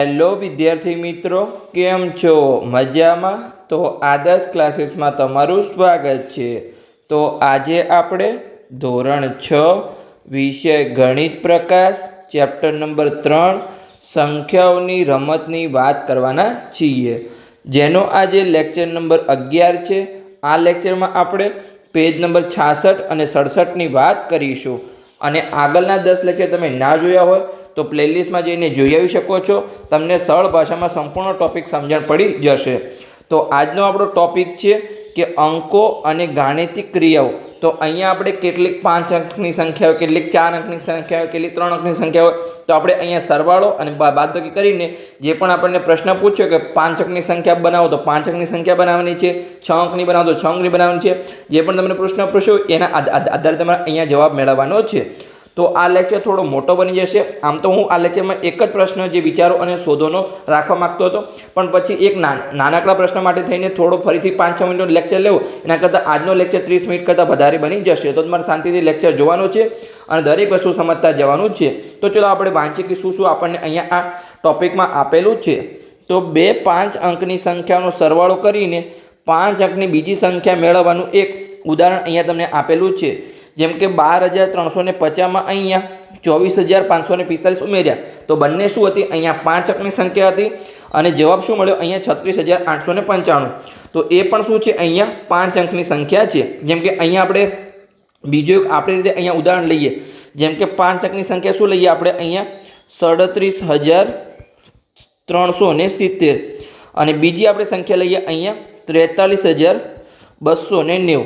Hello વિદ્યાર્થી મિત્રો, કેમ છો? મજામાં? તો આદર્શ ક્લાસીસમાં તમારું સ્વાગત છે. તો આજે આપણે ધોરણ 6 વિષય ગણિત પ્રકાશ ચેપ્ટર નંબર 3 સંખ્યાઓની રમતની વાત કરવાના છીએ, જેનો આજે લેક્ચર નંબર 11 છે. આ લેક્ચરમાં આપણે પેજ નંબર 66 અને 67ની વાત કરીશું. અને આગળના 10 લેક્ચર તમે ના જોયા હોય તો પ્લેલિસ્ટમાં જઈને જોઈ આવી શકો છો. તમને સરળ ભાષામાં સંપૂર્ણ ટોપિક સમજણ પડી જશે. તો આજનો આપણો ટોપિક છે કે અંકો અને ગાણિતિક ક્રિયાઓ. તો અહીંયા આપણે કેટલીક 5 અંકની સંખ્યા હોય, કેટલીક 4 અંકની સંખ્યા હોય, કેટલીક 3 અંકની સંખ્યા હોય, તો આપણે અહીંયા સરવાળો અને બાદબાકી કરીને જે પણ આપણને પ્રશ્ન પૂછ્યો કે 5 અંકની સંખ્યા બનાવો તો 5 અંકની સંખ્યા બનાવવાની છે, 6 અંકની બનાવો તો 6 અંકની બનાવવાની છે. જે પણ તમને પ્રશ્ન પૂછ્યો એના આધારે તમારે અહીંયા જવાબ મેળવવાનો છે. તો આ લેક્ચર થોડો મોટો બની જશે. આમ તો હું આ લેક્ચરમાં એક જ પ્રશ્ન જે વિચારો અને શોધોનો રાખવા માગતો હતો, પણ પછી એક નાનકડા પ્રશ્ન માટે થઈને થોડો ફરીથી 5-6 મિનિટનો લેક્ચર લેવો, એના કરતાં આજનો લેક્ચર 30 મિનિટ કરતાં વધારે બની જશે. તો તમારે શાંતિથી લેક્ચર જોવાનો છે અને દરેક વસ્તુ સમજતા જવાનું છે. તો ચલો આપણે વાંચીએ કે શું આપણને અહીંયા આ ટોપિકમાં આપેલું છે. તો 2 5 અંકની સંખ્યાનો સરવાળો કરીને 5 અંકની બીજી સંખ્યા મેળવવાનું એક ઉદાહરણ અહીંયા તમને આપેલું છે. જેમ કે 12,350માં અહીંયા 24,545 ઉમેર્યા તો બંને શું હતી? અહીંયા 5 અંકની સંખ્યા હતી અને જવાબ શું મળ્યો? અહીંયા 36,895. તો એ પણ શું છે? અહીંયા 5 અંકની સંખ્યા છે. જેમ કે અહીંયા આપણે બીજું એક આપણી રીતે અહીંયા ઉદાહરણ લઈએ. જેમ કે 5 અંકની સંખ્યા શું લઈએ આપણે? અહીંયા 37,370 અને બીજી આપણે સંખ્યા લઈએ અહીંયા 43,290.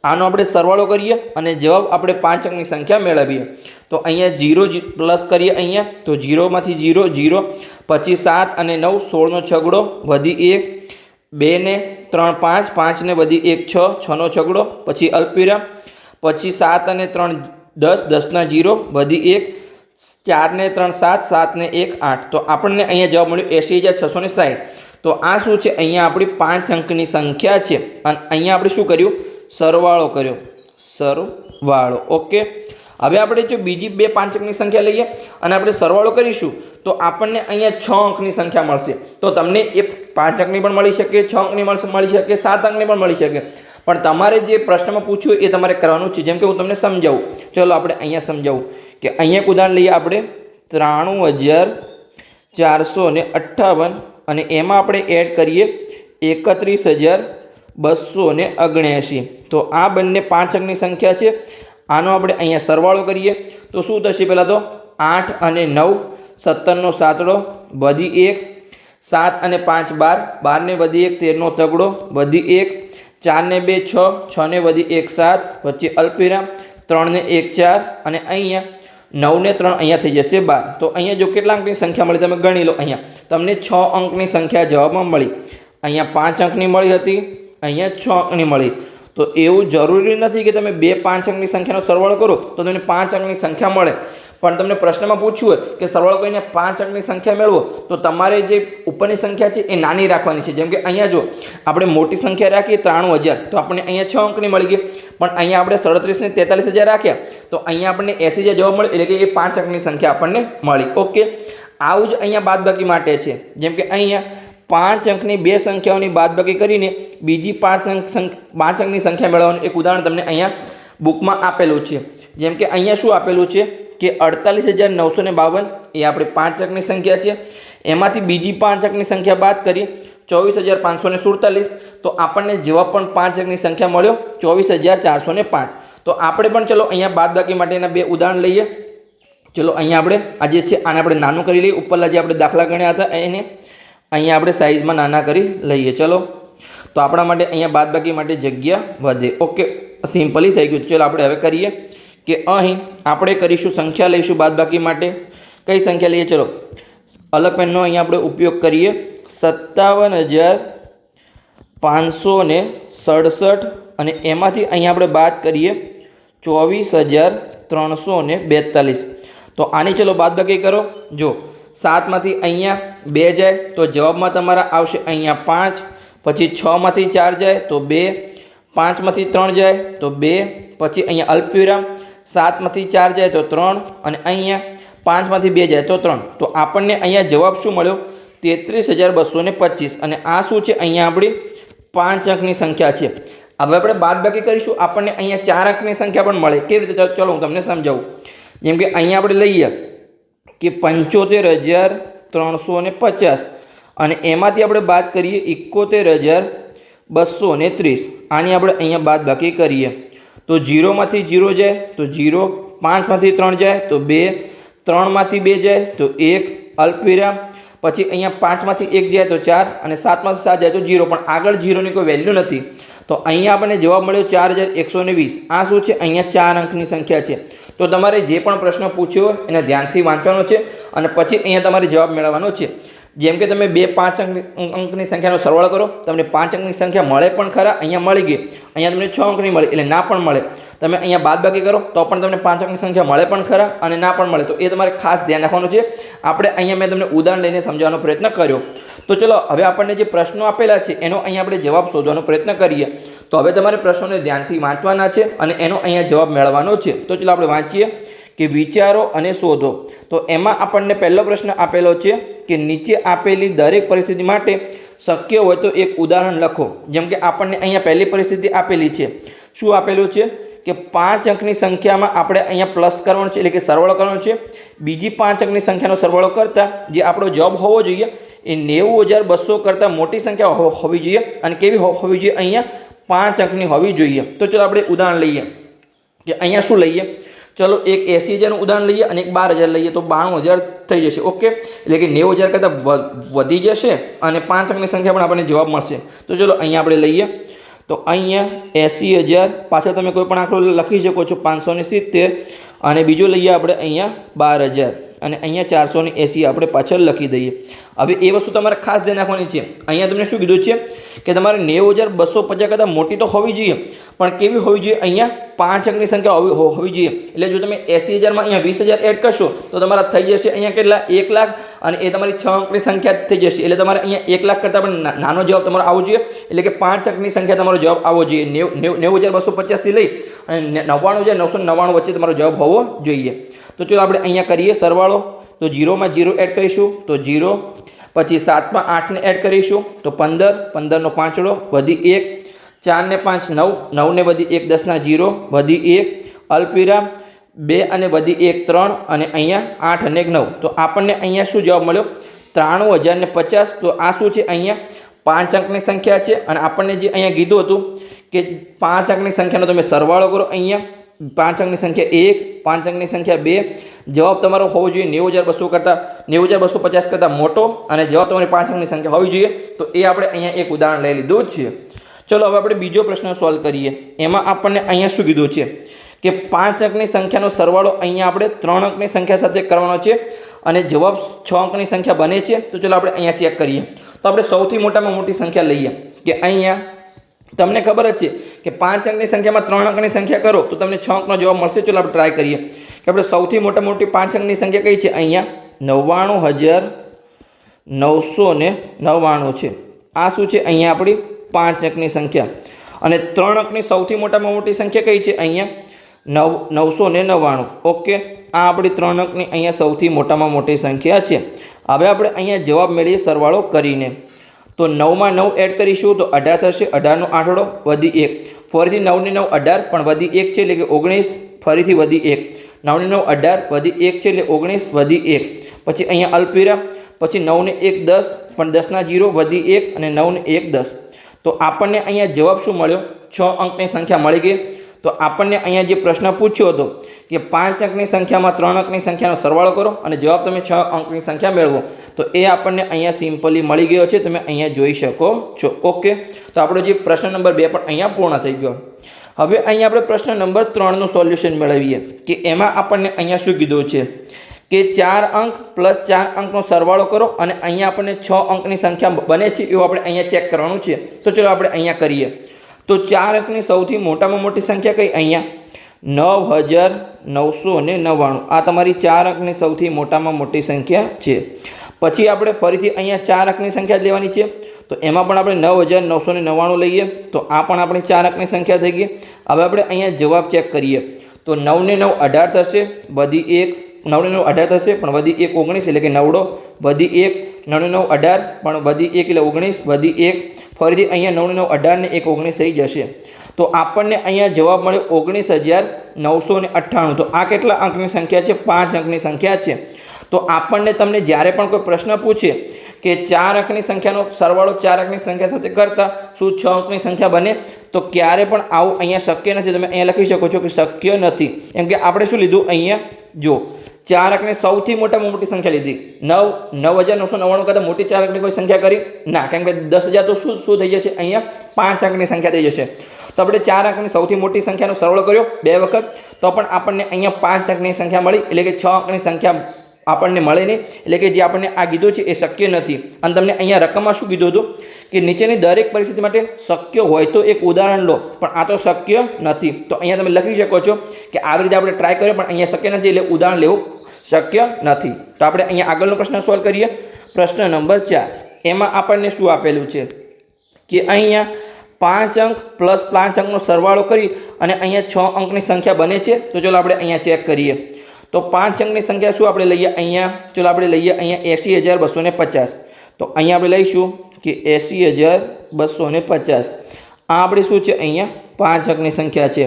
આનો આપણે સરવાળો કરીએ અને જવાબ આપણે 5 અંકની સંખ્યા મેળવીએ. તો અહીંયા 0 પ્લસ કરીએ અહીંયા, તો 0માંથી 0 0, પછી 7 અને 9 16નો છગડો વધી 1, 2 ને 3 5, 5 ને વધી 1 6, 6નો છગડો, પછી અલ્પવિરામ, પછી 7 અને 3 10, 10ના 0 વધી 1, 4 ને 3 7, 7 ને 1 8. તો આપણને અહીંયા જવાબ મળ્યો 80,660. તો આ શું છે? અહીંયા આપણી 5 અંકની સંખ્યા છે અને અહીંયા આપણે શું કર્યું? સરવાળો કર્યો. સરવાળો. ઓકે. હવે આપણે જો બીજી 2 5 અંકની સંખ્યા લઈએ અને આપણે સરવાળો કરીશું તો આપણને અહીંયા 6 અંકની સંખ્યા મળશે. તો તમને એ 5 અંકની પણ મળી શકે, 6 અંકની મળી શકે, 7 અંકની પણ મળી શકે, પણ તમારે જે પ્રશ્નમાં પૂછ્યું એ તમારે કરવાનું છે. જેમ કે હું તમને સમજાવું. ચલો આપણે અહીંયા સમજાવું કે અહીંયા એક ઉદાહરણ લઈએ આપણે 93,458 અને એમાં આપણે એડ કરીએ 31,279. તો આ બંને 5 અંકની સંખ્યા છે. આનો આપણે અહીંયા સરવાળો કરીએ તો શું થશે? પહેલાં તો 8 અને 9 17નો સાતડો વધી 1, 7 અને 5 12, 12 ને વધી 1 13નો તગડો વધી 1, 4 ને 2 6, 6 ને વધી 1 7, વચ્ચે અલ્પવિરામ, 3 ને 1 4 અને અહીંયા 9 ને 3 અહીંયા થઈ જશે 12. તો અહીંયા જો કેટલા અંકની સંખ્યા મળી તમે ગણી લો. અહીંયા તમને 6 અંકની સંખ્યા જવાબમાં મળી. અહીંયા 5 અંકની મળી હતી, અહીંયા 6 અંકની મળી. તો એવું જરૂરી નથી કે તમે 2 5 અંકની સંખ્યાનો સરવાળો કરો તો તમને 5 અંકની સંખ્યા મળે. પણ તમને પ્રશ્નમાં પૂછ્યું હોય કે સરવાળો કરીને 5 અંકની સંખ્યા મેળવો તો તમારે જે ઉપરની સંખ્યા છે એ નાની રાખવાની છે. જેમ કે અહીંયા જો આપણે મોટી સંખ્યા રાખીએ 93,000 તો આપણને અહીંયા 6 અંકની મળી ગઈ, પણ અહીંયા આપણે 37 ને 43,000 રાખ્યા તો અહીંયા આપણને 80,000 જવાબ મળે, એટલે કે એ 5 અંકની સંખ્યા આપણને મળી. ઓકે. આવું જ અહીંયા બાદબાકી માટે છે. જેમ કે અહીંયા 5 અંકની 2 સંખ્યાઓની બાદબાકી કરીને બીજી 5 અંકની સંખ્યા મેળવવાનું એક ઉદાહરણ તમને અહીંયા બુકમાં આપેલું છે. જેમ કે અહીંયા શું આપેલું છે કે 48,952 એ આપણે 5 અંકની સંખ્યા છે. એમાંથી બીજી 5 અંકની સંખ્યા બાદ કરીએ 24,547 તો આપણને જવાબ પણ 5 અંકની સંખ્યા મળ્યો 24,405. તો આપણે પણ ચલો અહીંયા બાદબાકી માટેના 2 ઉદાહરણ લઈએ. ચલો અહીંયા આપણે આજે છે આને આપણે નાનું કરી લઈએ. ઉપરના જે આપણે દાખલા ગણ્યા હતા એને અહીંયા આપણે સાઇઝમાં નાના કરી લઈએ. ચલો તો આપણા માટે અહીંયા બાદબાકી માટે જગ્યા વધે. ઓકે, સિમ્પલી થઈ ગયું. ચલો આપણે હવે કરીએ કે અહીં આપણે કરીશું સંખ્યા લઈશું બાદબાકી માટે. કઈ સંખ્યા લઈએ? ચલો અલગ પેનનો અહીંયા આપણે ઉપયોગ કરીએ. 57,567 અને એમાંથી અહીંયા આપણે બાદ કરીએ 24,342. તો આની ચલો બાદબાકી કરો. જો 7માંથી અહીંયા 2 જાય તો જવાબમાં તમારા આવશે અહીંયા 5, પછી 6માંથી 4 જાય તો 2, 5માંથી 3 જાય તો 2, પછી અહીંયા અલ્પવિરામ, 7માંથી 4 જાય તો 3 અને અહીંયા 5માંથી 2 જાય તો 3. તો આપણને અહીંયા જવાબ શું મળ્યો? 33,225 અને આ શું છે અહીંયા આપણી 5 અંકની સંખ્યા છે। હવે આપણે બાદબાકી કરીશું, આપણને અહીંયા 4 અંકની સંખ્યા પણ મળે। કેવી રીતે? ચલો હું તમને સમજાવું। જેમ કે અહીંયા આપણે લઈએ કે 75,350 અને એમાંથી આપણે બાદ કરીએ 71,230। આની આપણે અહીંયા બાદબાકી કરીએ તો 0 માંથી 0 જાય તો 0, 5 માંથી 3 જાય તો 2, 3 માંથી 2 જાય તો 1 અલ્પવિરામ, પછી અહીંયા 5 માંથી 1 જાય તો 4 અને 7 માંથી 7 જાય તો 0, પણ આગળ 0 ની કોઈ વેલ્યુ નથી તો અહીંયા આપણને જવાબ મળ્યો 4120। આ શું છે? અહીંયા 4 અંકની સંખ્યા છે। તો તમારે જે પણ પ્રશ્ન પૂછ્યો હોય એને ધ્યાનથી વાંચવાનો છે અને પછી અહીંયા તમારે જવાબ મેળવવાનો છે। જેમ કે તમે 5 અંકની સંખ્યાનો સરવાળો કરો, તમને 5 અંકની સંખ્યા મળે પણ ખરા, અહીંયા મળી ગઈ, અહીંયા તમને 6 અંકની મળે એટલે ના પણ મળે। તમે અહીંયા બાદબાકી કરો તો પણ તમને 5 અંકની સંખ્યા મળે પણ ખરા અને ના પણ મળે, તો એ તમારે ખાસ ધ્યાન રાખવાનું છે। આપણે અહીંયા મેં તમને ઉદાહરણ લઈને સમજાવવાનો પ્રયત્ન કર્યો। તો ચલો હવે આપણને જે પ્રશ્નો આપેલા છે એનો અહીંયા આપણે જવાબ શોધવાનો પ્રયત્ન કરીએ। તો હવે તમારે પ્રશ્નોને ધ્યાનથી વાંચવાના છે અને એનો અહીંયા જવાબ મેળવવાનો છે। તો ચલો આપણે વાંચીએ કે વિચારો અને શોધો। તો એમાં આપણને પહેલો પ્રશ્ન આપેલો છે કે નીચે આપેલી દરેક પરિસ્થિતિ માટે શક્ય હોય તો એક ઉદાહરણ લખો। જેમ કે આપણને અહીંયા પહેલી પરિસ્થિતિ આપેલી છે, શું આપેલું છે કે 5 અંકની સંખ્યામાં આપણે અહીંયા પ્લસ કરવાનો છે એટલે કે સરવાળો કરવાનો છે। બીજી 5 અંકની સંખ્યાનો સરવાળો કરતાં જે આપણો જવાબ હોવો જોઈએ એ 90,200 કરતાં મોટી સંખ્યા હોવી જોઈએ અને કેવી હોવી જોઈએ? અહીંયા 5 અંકની હોવી જોઈએ। તો ચલો આપણે ઉદાહરણ લઈએ કે અહીંયા શું લઈએ? ચલો એક 80,000નું ઉદાહરણ લઈએ અને એક 12,000 લઈએ તો 92,000 થઈ જશે। ઓકે, એટલે કે 90,000 કરતાં વધી જશે અને 5 અંકની સંખ્યા પણ આપણને જવાબ મળશે। તો ચલો અહીંયા આપણે લઈએ તો અહીંયા 80,000 પાછળ તમે કોઈ પણ આંકડો લખી શકો છો 570 અને બીજો લઈએ આપણે અહીંયા 12,000 અને અહીંયા 480 આપણે પાછળ લખી દઈએ। હવે એ વસ્તુ તમારે ખાસ ધ્યાન રાખવાની છે। અહીંયા તમને શું કીધું છે કે તમારે 90,250 કરતાં મોટી તો હોવી જોઈએ પણ કેવી હોવી જોઈએ? અહીંયા 5 અંકની સંખ્યા હોવી જોઈએ। એટલે જો તમે 80,000માં અહીંયા 20,000 એડ કરશો તો તમારા થઈ જશે અહીંયા કેટલા? 1 લાખ અને એ તમારી 6 અંકની સંખ્યા થઈ જશે। એટલે તમારે અહીંયા 1 લાખ કરતાં પણ નાનો જવાબ તમારો આવવો જોઈએ, એટલે કે 5 અંકની સંખ્યા તમારો જવાબ આવવો જોઈએ। 90,250થી લઈ અને 99,999 વચ્ચે તમારો જવાબ હોવો જોઈએ। તો ચલો આપણે અહીંયા કરીએ સરવાળો। તો 0માં 0 એડ કરીશું તો 0, પછી 7માં 8ને એડ કરીશું તો 15, 15નો પાંચડો વધી 1, 4 ને 5 9, 9 ને વધી 1 10ના 0 વધી 1 અલ્પવિરામ 2 અને વધી 1 3 અને અહીંયા 8 અને 1 9। તો આપણને અહીંયા શું જવાબ મળ્યો? 93,050। તો આ શું છે? અહીંયા 5 અંકની સંખ્યા છે અને આપણને જે અહીંયા કીધું હતું કે 5 અંકની સંખ્યાનો તમે સરવાળો કરો, અહીંયા 5 અંકની સંખ્યા 1, 5 અંકની સંખ્યા 2, જવાબ તમારો હોવો જોઈએ 90,200 કરતાં 90,250 કરતાં મોટો અને જવાબ તમારી 5 અંકની સંખ્યા હોવી જોઈએ। તો એ આપણે અહીંયા એક ઉદાહરણ લઈ લીધું છે। ચલો હવે આપણે બીજો પ્રશ્ન સોલ્વ કરીએ। એમાં આપણને અહીંયા શું કીધું છે કે 5 અંકની સંખ્યાનો સરવાળો અહીંયા આપણે 3 અંકની સંખ્યા સાથે કરવાનો છે અને જવાબ 6 અંકની સંખ્યા બને છે। તો ચલો આપણે અહીંયા ચેક કરીએ। તો આપણે સૌથી મોટામાં મોટી સંખ્યા લઈએ કે અહીંયા તમને ખબર જ છે કે 5 અંકની સંખ્યામાં 3 અંકની સંખ્યા કરો તો તમને 6 અંકનો જવાબ મળશે। ચલો આપણે ટ્રાય કરીએ કે આપણે સૌથી મોટી 5 અંકની સંખ્યા કઈ છે? અહીંયા 99,999 છે। આ શું છે? અહીંયા આપણી 5 અંકની સંખ્યા અને 3 અંકની સૌથી મોટામાં મોટી સંખ્યા કઈ છે? અહીંયા 999। ઓકે, આ આપણી 3 અંકની અહીંયા સૌથી મોટામાં મોટી સંખ્યા છે। હવે આપણે અહીંયા જવાબ મેળવીએ સરવાળો કરીને। તો 9માં 9 એડ કરીશું તો 18 થશે, 18નો આંકડો વધી 1, ફરીથી 9 ને 9 18 પણ વધી 1 છે એટલે કે 19, ફરીથી વધી 1, 9 ને 9 18 વધી 1 છે એટલે 19 વધી 1, પછી અહીંયા અલ્પવિરામ, પછી 9 ને 1 10 પણ 10ના 0 વધી 1 અને 9 ને 1 10। તો આપણને અહીંયા જવાબ શું મળ્યો? 6 અંકની સંખ્યા મળી ગઈ। તો આપણને અહીંયા જે પ્રશ્ન પૂછ્યો હતો કે 5 અંકની સંખ્યામાં 3 અંકની સંખ્યાનો સરવાળો કરો અને જવાબ તમે 6 અંકની સંખ્યા મેળવો, તો એ આપણને અહીંયા સિમ્પલી મળી ગયો છે। તમે અહીંયા જોઈ શકો છો। ઓકે, તો આપણો જે પ્રશ્ન નંબર 2 પણ અહીંયા પૂર્ણ થઈ ગયો। હવે અહીંયા આપણે પ્રશ્ન નંબર 3નું સોલ્યુશન મેળવીએ કે એમાં આપણને અહીંયા શું કીધું છે કે 4 અંક પ્લસ 4 અંકનો સરવાળો કરો અને અહીંયા આપણને 6 અંકની સંખ્યા બને છે એવું આપણે અહીંયા ચેક કરવાનું છે। તો ચલો આપણે અહીંયા કરીએ। તો 4 અંકની સૌથી મોટામાં મોટી સંખ્યા કઈ? અહીંયા 9,999। આ તમારી 4 અંકની સૌથી મોટામાં મોટી સંખ્યા છે। પછી આપણે ફરીથી અહીંયા 4 અંકની સંખ્યા લેવાની છે। તો એમાં પણ આપણે 9,999 લઈએ તો આ પણ આપણી 4 અંકની સંખ્યા થઈ ગઈ। હવે આપણે અહીંયા જવાબ ચેક કરીએ તો 9 ને 9 18 થશે, વધી 1, 9 ને 9 18 થશે, પણ વધી 1 19 એટલે કે 9 વધી 1, 9 ને 9 18 પણ વધી 1 એટલે 19 વધી 1, ફરીથી અહીંયા 9 ને 9 18 ને 1 19 થઈ જશે. તો આપણને અહીંયા જવાબ મળ્યો 19,998. તો આ કેટલા અંકની સંખ્યા છે? 5 અંકની સંખ્યા છે. તો આપણને તમને જ્યારે પણ કોઈ પ્રશ્ન પૂછે કે 4 અંકની સંખ્યાનો સરવાળો 4 અંકની સંખ્યા સાથે કરતા શું 6 અંકની સંખ્યા બને, તો ક્યારે પણ આવું અહીંયા શક્ય નથી. તમે અહીંયા લખી શકો છો કે શક્ય નથી. કેમ કે આપણે શું લીધું? અહીંયા જો 4 અંકની સૌથી મોટામાં મોટી સંખ્યા લીધી, 9,999 કરતાં મોટી 4 અંકની કોઈ સંખ્યા કરી ના, કેમ કે 10,000 તો શું થઈ જશે? અહીંયા 5 અંકની સંખ્યા થઈ જશે. તો આપણે 4 અંકની સૌથી મોટી સંખ્યાનો સરવાળો કર્યો 2 વખત, તો પણ આપણને અહીંયા 5 અંકની સંખ્યા મળી, એટલે કે 6 અંકની સંખ્યા આપણને મળે નહીં. એટલે કે જે આપણને આ કીધું છે એ શક્ય નથી. અને તમને અહીંયા રકમમાં શું કીધું હતું કે નીચેની દરેક પરિસ્થિતિ માટે શક્ય હોય તો એક ઉદાહરણ લો, પણ આ તો શક્ય નથી. તો અહીંયા તમે લખી શકો છો કે આવી રીતે આપણે ટ્રાય કર્યો પણ અહીંયા શક્ય નથી, એટલે ઉદાહરણ લેવું શક્ય નથી. તો આપણે અહીંયા આગળનો પ્રશ્ન સોલ્વ કરીએ. પ્રશ્ન નંબર 4. એમાં આપણને શું આપેલું છે કે અહીંયા 5 અંક પ્લસ 5 અંકનો સરવાળો કરી અને અહીંયા 6 અંકની સંખ્યા બને છે. તો ચલો આપણે અહીંયા ચેક કરીએ. તો 5 અંકની સંખ્યા શું આપણે લઈએ? અહીંયા ચલો આપણે લઈએ અહીંયા 80,250. તો અહીંયા આપણે લઈશું કે 80,250. આ આપણે શું છે? અહીંયા 5 અંકની સંખ્યા છે.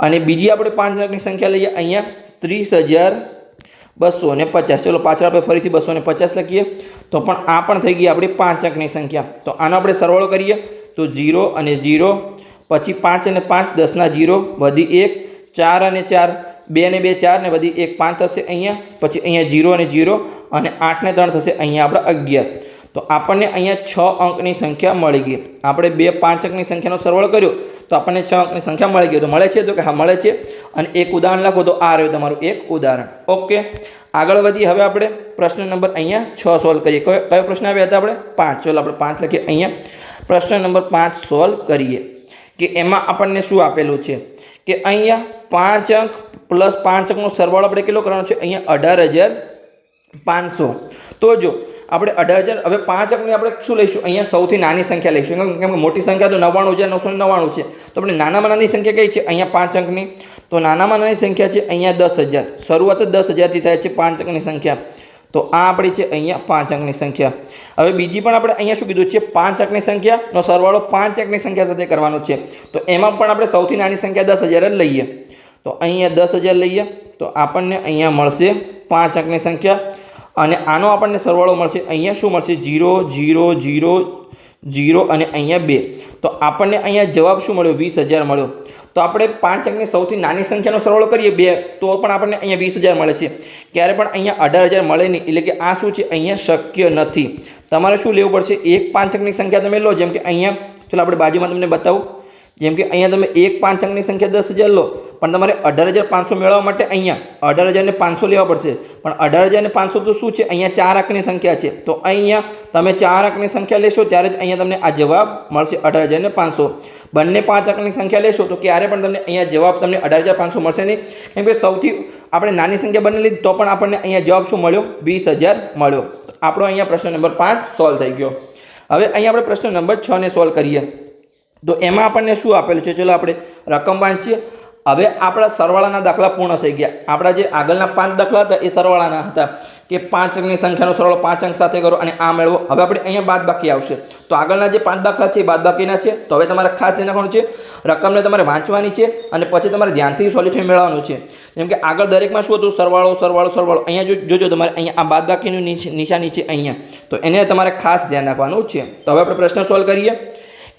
અને બીજી આપણે 5 અંકની સંખ્યા લઈએ અહીંયા 30,250. ચલો પાછળ આપણે ફરીથી 250 લખીએ. તો પણ આ પણ થઈ ગઈ આપણી 5 અંકની સંખ્યા. તો આનો આપણે સરવાળો કરીએ તો 0 અને 0, પછી 5 અને 5 10ના 0 વધી 1, 4 અને 4 2 ને 2 4 ને વધી 1 5 થશે અહીંયા, પછી અહીંયા 0 અને 0 અને 8 ને 3 થશે અહીંયા આપણે 11. તો આપણને અહીંયા 6 અંકની સંખ્યા મળી ગઈ. આપણે 2 5 અંકની સંખ્યાનો સરવાળો કર્યો તો આપણને 6 અંકની સંખ્યા મળી ગઈ. તો મળે છે? તો કે હા મળે છે. અને એક ઉદાહરણ લખો તો આ રહ્યું તમારું એક ઉદાહરણ. ઓકે, આગળ વધીએ. હવે આપણે પ્રશ્ન નંબર અહીંયા 6 સોલ્વ કરીએ. કયો પ્રશ્ન આવ્યા હતા આપણે? 5. ચલો આપણે 5 લખીએ. અહીંયા પ્રશ્ન નંબર 5 સોલ્વ કરીએ કે એમાં આપણને શું આપેલું છે કે અહીંયા 5 અંક પ્લસ 5 અંકનો સરવાળો આપણે કેટલો કરવાનો છે? અહીંયા 18,500. તો જો આપણે 18,000, હવે 5 અંકની આપણે શું લઈશું? અહીંયા સૌથી નાની સંખ્યા લઈશું, કેમ કે મોટી સંખ્યા તો 99,999 છે. તો આપણે નાનામાં નાની સંખ્યા કઈ છે? અહીંયા 5 અંકની. તો નાનામાં નાની સંખ્યા છે અહીંયા 10,000. શરૂઆત જ 10,000થી થાય છે 5 અંકની સંખ્યા. તો આ આપણી છે અહીંયા 5 અંકની સંખ્યા. હવે બીજી પણ આપણે અહીંયા શું કીધું છે? 5 અંકની સંખ્યાનો સરવાળો 5 અંકની સંખ્યા સાથે કરવાનો છે. તો એમાં પણ આપણે સૌથી નાની સંખ્યા 10,000 જ લઈએ. તો અહીંયા 10,000 લઈએ તો આપણને અહીંયા મળશે 5 અંકની સંખ્યા. અને આનો આપણને સરવાળો મળશે અહીંયા શું મળશે? 0 0 0 0 અને અહીંયા 2. તો આપણને અહીંયા જવાબ શું મળ્યો? 20,000 મળ્યો. તો આપણે 5 અંકની સૌથી નાની સંખ્યાનો સરવાળો કરીએ 2, તો પણ આપણને અહીંયા 20,000 મળે છે. ક્યારે પણ અહીંયા 18,000 મળે નહીં. એટલે કે આ શું છે? અહીંયા શક્ય નથી. તમારે શું લેવું પડશે? એક 5 અંકની સંખ્યા તમે લો. જેમ કે અહીંયા ચલો આપણે બાજુમાં તમને બતાવું. જેમ કે અહીંયા તમે એક 5 અંકની સંખ્યા 10,000 લો, પણ તમારે 18,500 મેળવવા માટે અહીંયા 18,500 લેવા પડશે. પણ 18,500 તો શું છે? અહીંયા 4 અંકની સંખ્યા છે. તો અહીંયા તમે 4 અંકની સંખ્યા લેશો ત્યારે જ અહીંયા તમને આ જવાબ મળશે 18,500. બંને 5 અંકની સંખ્યા લેશો તો ક્યારે પણ તમને અહીંયા જવાબ તમને 18,500 મળશે નહીં. કેમ કે સૌથી આપણે નાની સંખ્યા બની લીધી તો પણ આપણને અહીંયા જવાબ શું મળ્યો? 20,000 મળ્યો. આપણો અહીંયા પ્રશ્ન નંબર 5 સોલ્વ થઈ ગયો. હવે અહીંયા આપણે પ્રશ્ન નંબર 6 ને સોલ્વ કરીએ. તો એમાં આપણને શું આપેલું છે? ચલો આપણે રકમ વાંચીએ. હવે આપણા સરવાળાના દાખલા પૂર્ણ થઈ ગયા. આપણા જે આગળના 5 દાખલા હતા એ સરવાળાના હતા કે 5 અંકની સંખ્યાનો સરવાળો 5 અંક સાથે કરો અને આ મેળવો. હવે આપણે અહીંયા બાદબાકી આવશે. તો આગળના જે 5 દાખલા છે એ બાદબાકીના છે. તો હવે તમારે ખાસ ધ્યાન રાખવાનું છે, રકમને તમારે વાંચવાની છે અને પછી તમારે ધ્યાનથી સોલ્યુશન મેળવવાનું છે. જેમ કે આગળ દરેકમાં શું હતું? સરવાળો સરવાળો સરવાળો. અહીંયા જોજો તમારે અહીંયા આ બાદબાકીનું નિશાની છે અહીંયા. તો એને તમારે ખાસ ધ્યાન રાખવાનું છે. તો હવે આપણે પ્રશ્ન સોલ્વ કરીએ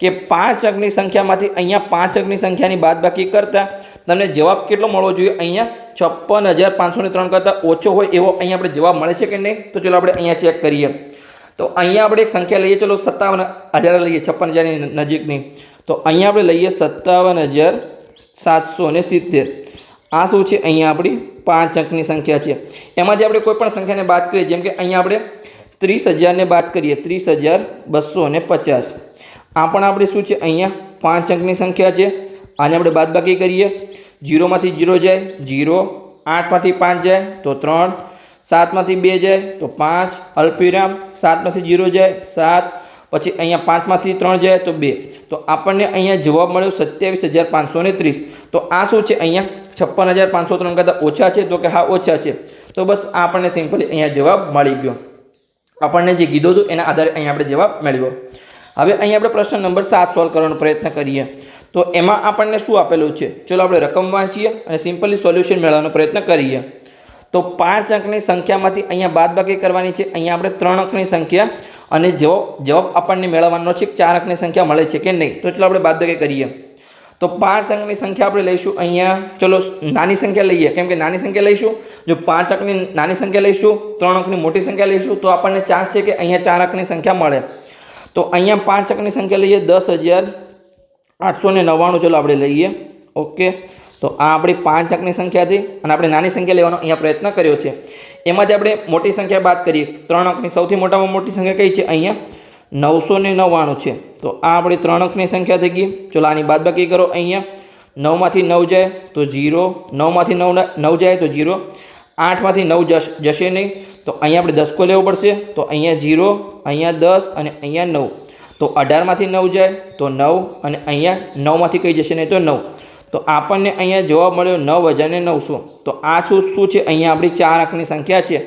કે 5 અંકની સંખ્યામાંથી અહીંયા 5 અંકની સંખ્યાની બાદબાકી કરતાં તમને જવાબ કેટલો મળવો જોઈએ? અહીંયા 56,503 કરતાં ઓછો હોય એવો અહીંયા આપણે જવાબ મળે છે કે નહીં? તો ચલો આપણે અહીંયા ચેક કરીએ. તો અહીંયા આપણે એક સંખ્યા લઈએ. ચલો 57,000 લઈએ, 56,000ની નજીકની. તો અહીંયા આપણે લઈએ 57,770. આ શું છે? અહીંયા આપણી 5 અંકની સંખ્યા છે. એમાંથી આપણે કોઈ પણ સંખ્યાને બાદ કરીએ. જેમ કે અહીંયા આપણે 30,000ને બાદ કરીએ, 30,250. આ પણ આપણી શું છે? અહીંયા 5 અંકની સંખ્યા છે. આને આપણે બાદબાકી કરીએ. 0માંથી 0 જાય 0, 8માંથી 5 જાય તો 3, 7માંથી 2 જાય તો 5, અલ્પવિરામ 7માંથી 0 જાય 7, પછી અહીંયા 5માંથી 3 જાય તો 2. તો આપણને અહીંયા જવાબ મળ્યો 27,530. તો આ શું છે? અહીંયા 56,503 કરતાં ઓછા છે? તો કે હા ઓછા છે. તો બસ આપણને સિમ્પલી અહીંયા જવાબ મળી ગયો. આપણને જે કીધું હતું એના આધારે અહીંયા આપણે જવાબ મેળવ્યો. હવે અહીંયા આપણે પ્રશ્ન નંબર 7 સોલ્વ કરવાનો પ્રયત્ન કરીએ. તો એમાં આપણને શું આપેલું છે? ચલો આપણે રકમ વાંચીએ અને સિમ્પલી સોલ્યુશન મેળવવાનો પ્રયત્ન કરીએ. તો 5 અંકની સંખ્યામાંથી અહીંયા બાદબાકી કરવાની છે. અહીંયા આપણે 3 અંકની સંખ્યા અને જવાબ આપણને મેળવવાનો છે 4 અંકની સંખ્યા મળે છે કે નહીં. તો ચલો આપણે બાદબાકી કરીએ. તો 5 અંકની સંખ્યા આપણે લઈશું અહીંયા. ચલો નાની સંખ્યા લઈએ, કેમ કે નાની સંખ્યા લઈશું. જો 5 અંકની નાની સંખ્યા લઈશું, 3 અંકની મોટી સંખ્યા લઈશું, તો આપણને ચાન્સ છે કે અહીંયા 4 અંકની સંખ્યા મળે. તો અહીંયા 5 અંકની સંખ્યા લઈએ 10,899. ચલો આપણે લઈએ. ઓકે, તો આ આપણી 5 અંકની સંખ્યા હતી અને આપણે નાની સંખ્યા લેવાનો અહીંયા પ્રયત્ન કર્યો છે. એમાંથી આપણે મોટી સંખ્યા બાદ કરીએ. 3 અંકની સૌથી મોટામાં મોટી સંખ્યા કઈ છે? અહીંયા 999 છે. તો આ આપણી 3 અંકની સંખ્યા થઈ ગઈ. ચલો આની બાદબાકી કરો. અહીંયા 9માંથી 9 જાય તો 0, 9માંથી 9 જાય તો 0, 8માંથી 9 જશે નહીં, તો અહીંયા આપણે 10 લેવો પડશે. તો અહીંયા 0, અહીંયા 10 અને અહીંયા 9. તો 18માંથી 9 જાય તો 9 અને અહીંયા 9માંથી કઈ જશે નહીં તો 9. તો આપણને અહીંયા જવાબ મળ્યો 9,900. તો આ શું છે? અહીંયા આપણી 4 અંકની સંખ્યા છે.